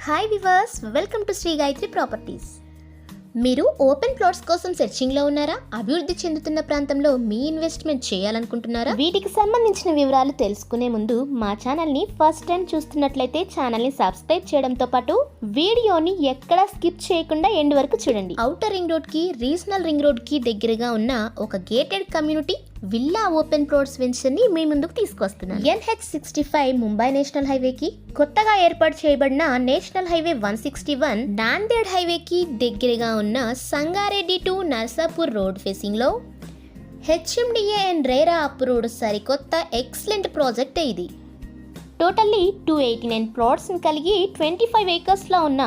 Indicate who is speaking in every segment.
Speaker 1: Hi viewers, welcome to Sri Gayatri properties. మీరు open plots కోసం సెర్చింగ్లో ఉన్నారా? అభివృద్ధి చెందుతున్న ప్రాంతంలో మీ ఇన్వెస్ట్మెంట్ చేయాలనుకుంటున్నారా? వీటికి సంబంధించిన వివరాలు తెలుసుకునే ముందు మా ఛానల్ని ఫస్ట్ టైం చూస్తున్నట్లయితే ఛానల్ని సబ్స్క్రైబ్ చేయడంతో పాటు వీడియోని ఎక్కడా స్కిప్ చేయకుండా ఎండ్ వరకు చూడండి. ఔటర్ రింగ్ రోడ్కి, రీజనల్ రింగ్ రోడ్కి దగ్గరగా ఉన్న ఒక gated community villa open plots వెంచర్ని మీ ముందుకు తీసుకొస్తున్నాను. NH65 ముంబై నేషనల్ హైవేకి, కొత్తగా ఏర్పాటు చేయబడిన నేషనల్ హైవే 161 నాందేడ్ హైవేకి దగ్గరగా ఉన్న Sangareddy to Narsapur road facing లో HMDA అండ్ రేరా అప్రూవ్డ్ సరికొత్త ఎక్సలెంట్ ప్రాజెక్ట్ ఇది. టోటల్లీ 289 ప్లాట్స్ కలిగి 25 acres లో ఉన్న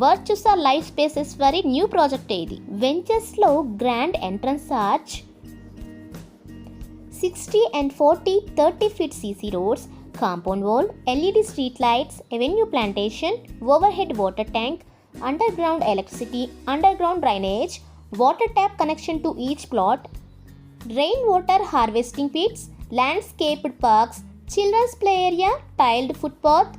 Speaker 1: వర్చుసా లైఫ్ స్పేసెస్ వారి న్యూ ప్రాజెక్ట్ ఇది. వెంచర్స్ లో grand entrance arch, 60 and 40 30 feet CC roads, compound wall, LED street lights, avenue plantation, overhead water tank, underground electricity, underground drainage, water tap connection to each plot, rainwater harvesting pits, landscaped parks, children's play area, tiled footpath,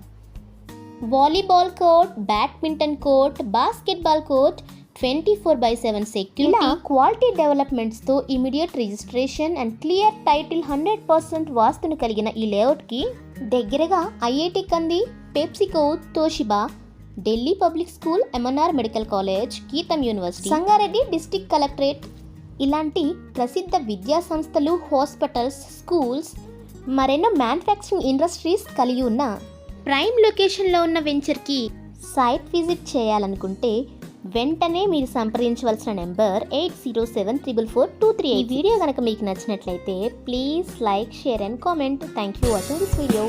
Speaker 1: volleyball court, badminton court, basketball court, 24/7 security, ఇలా quality డెవలప్మెంట్స్తో immediate registration and clear title 100% వాస్తును కలిగిన ఈ లేఅవుట్కి దగ్గరగా IIT Kandi, PepsiCo, Toshiba, Delhi public school, MNR medical college, GITAM university, Sangareddy district collectorate ఇలాంటి ప్రసిద్ధ విద్యా సంస్థలు, హాస్పిటల్స్, స్కూల్స్, మరెన్నో మ్యానుఫ్యాక్చరింగ్ ఇండస్ట్రీస్ కలిగి ఉన్న ప్రైమ్ లొకేషన్లో ఉన్న వెంచర్కి సైట్ విజిట్ చేయాలనుకుంటే వెంటనే మీరు సంప్రదించవలసిన నెంబర్ 80744423. ఈ వీడియో కనుక మీకు నచ్చినట్లయితే please like, share and comment. Thank you for watching this video.